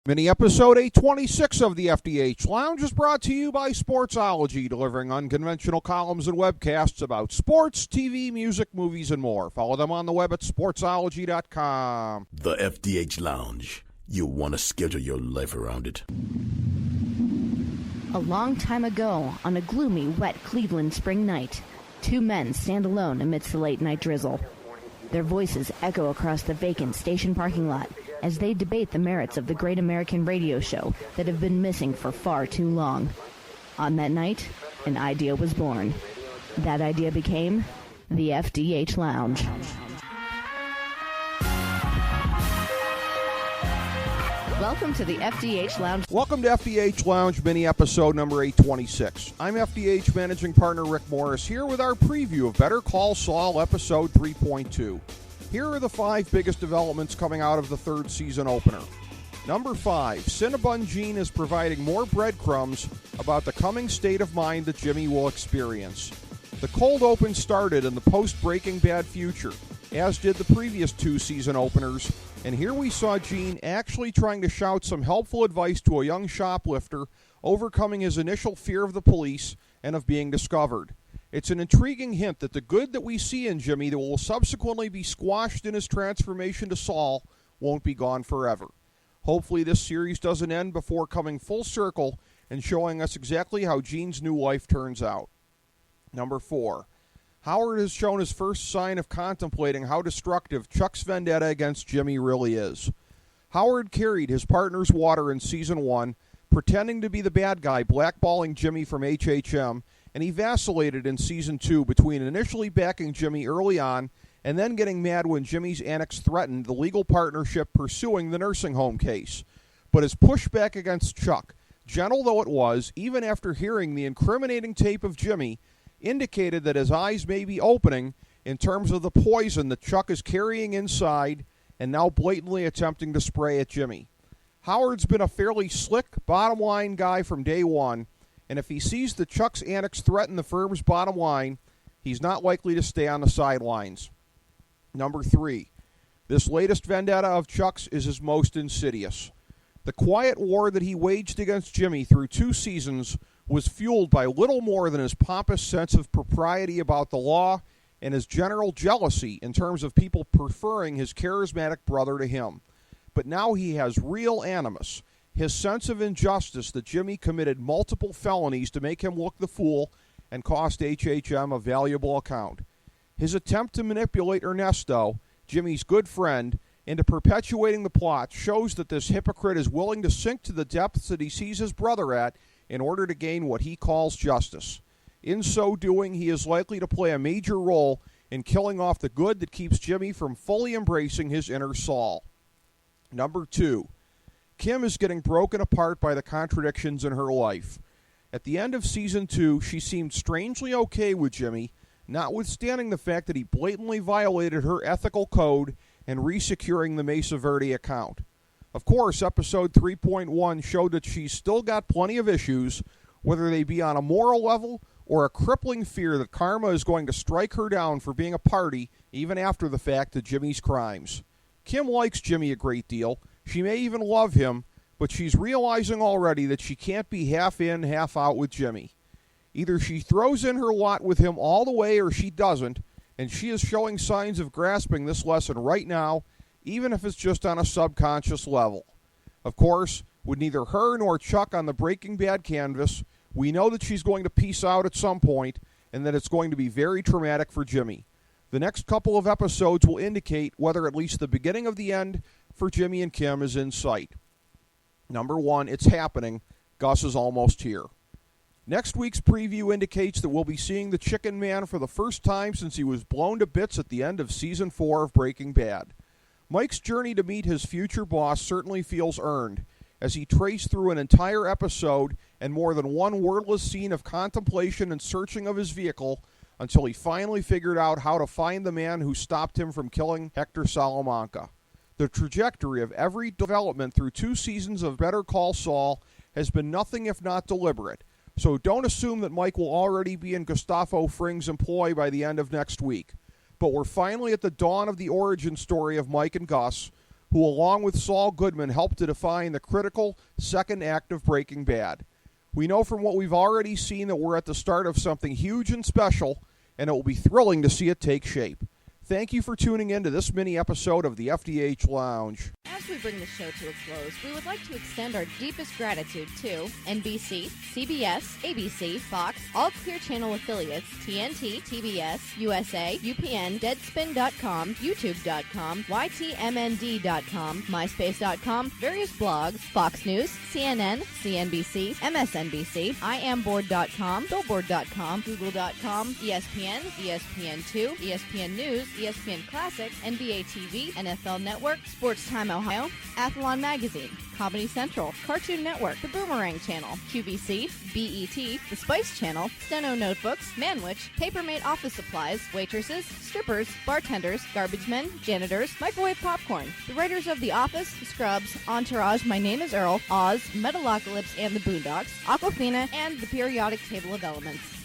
Mini episode 826 of the FDH Lounge is brought to you by Sportsology, delivering unconventional columns and webcasts about sports, TV, music, movies, and more. Follow them on the web at sportsology.com. The FDH Lounge. You'll want to schedule your life around it. A long time ago, on a gloomy, wet Cleveland spring night, two men stand alone amidst the late-night drizzle. Their voices echo across the vacant station parking lot as they debate the merits of the great American radio show that have been missing for far too long. On that night, an idea was born. That idea became the FDH Lounge. Welcome to the FDH Lounge. Welcome to FDH Lounge mini episode number 826. I'm FDH managing partner Rick Morris here with our preview of Better Call Saul episode 3.2. Here are the 5 biggest developments coming out of the third season opener. Number 5, Cinnabon Jean is providing more breadcrumbs about the coming state of mind that Jimmy will experience. The cold open started in the post-Breaking Bad future, as did the previous 2 season openers, and here we saw Jean actually trying to shout some helpful advice to a young shoplifter, overcoming his initial fear of the police and of being discovered. It's an intriguing hint that the good that we see in Jimmy that will subsequently be squashed in his transformation to Saul won't be gone forever. Hopefully this series doesn't end before coming full circle and showing us exactly how Gene's new life turns out. Number 4. Howard has shown his first sign of contemplating how destructive Chuck's vendetta against Jimmy really is. Howard carried his partner's water in Season 1, pretending to be the bad guy blackballing Jimmy from HHM, and he vacillated in Season 2 between initially backing Jimmy early on and then getting mad when Jimmy's annex threatened the legal partnership pursuing the nursing home case. But his pushback against Chuck, gentle though it was, even after hearing the incriminating tape of Jimmy, indicated that his eyes may be opening in terms of the poison that Chuck is carrying inside and now blatantly attempting to spray at Jimmy. Howard's been a fairly slick, bottom-line guy from day one, and if he sees that Chuck's annex threaten the firm's bottom line, he's not likely to stay on the sidelines. Number 3. This latest vendetta of Chuck's is his most insidious. The quiet war that he waged against Jimmy through 2 seasons was fueled by little more than his pompous sense of propriety about the law and his general jealousy in terms of people preferring his charismatic brother to him. But now he has real animus. His sense of injustice that Jimmy committed multiple felonies to make him look the fool and cost HHM a valuable account. His attempt to manipulate Ernesto, Jimmy's good friend, into perpetuating the plot shows that this hypocrite is willing to sink to the depths that he sees his brother at in order to gain what he calls justice. In so doing, he is likely to play a major role in killing off the good that keeps Jimmy from fully embracing his inner Saul. Number 2. Kim is getting broken apart by the contradictions in her life. At the end of Season 2, she seemed strangely okay with Jimmy, notwithstanding the fact that he blatantly violated her ethical code and resecuring the Mesa Verde account. Of course, episode 3.1 showed that she's still got plenty of issues, whether they be on a moral level or a crippling fear that karma is going to strike her down for being a party even after the fact of Jimmy's crimes. Kim likes Jimmy a great deal. She may even love him, but she's realizing already that she can't be half in, half out with Jimmy. Either she throws in her lot with him all the way or she doesn't, and she is showing signs of grasping this lesson right now, even if it's just on a subconscious level. Of course, with neither her nor Chuck on the Breaking Bad canvas, we know that she's going to peace out at some point and that it's going to be very traumatic for Jimmy. The next couple of episodes will indicate whether at least the beginning of the end for Jimmy and Kim is in sight. Number 1, it's happening. Gus is almost here. Next week's preview indicates that we'll be seeing the Chicken Man for the first time since he was blown to bits at the end of Season 4 of Breaking Bad. Mike's journey to meet his future boss certainly feels earned, as he traced through an entire episode and more than one wordless scene of contemplation and searching of his vehicle until he finally figured out how to find the man who stopped him from killing Hector Salamanca. The trajectory of every development through 2 seasons of Better Call Saul has been nothing if not deliberate, so don't assume that Mike will already be in Gustavo Fring's employ by the end of next week. But we're finally at the dawn of the origin story of Mike and Gus, who along with Saul Goodman helped to define the critical second act of Breaking Bad. We know from what we've already seen that we're at the start of something huge and special, and it will be thrilling to see it take shape. Thank you for tuning in to this mini episode of the FDH Lounge. As we bring the show to a close, we would like to extend our deepest gratitude to NBC, CBS, ABC, Fox, all Clear Channel affiliates, TNT, TBS, USA, UPN, Deadspin.com, YouTube.com, YTMND.com, MySpace.com, various blogs, Fox News, CNN, CNBC, MSNBC, IamBoard.com, Billboard.com, Google.com, ESPN, ESPN2, ESPN News, ESPN Classic, NBA TV, NFL Network, Sports Time Ohio, Athlon Magazine, Comedy Central, Cartoon Network, The Boomerang Channel, QVC, BET, The Spice Channel, Steno Notebooks, Manwich, Papermate Office Supplies, waitresses, strippers, bartenders, garbage men, janitors, microwave popcorn, the writers of The Office, Scrubs, Entourage, My Name is Earl, Oz, Metalocalypse and the Boondocks, Aquafina, and the Periodic Table of Elements.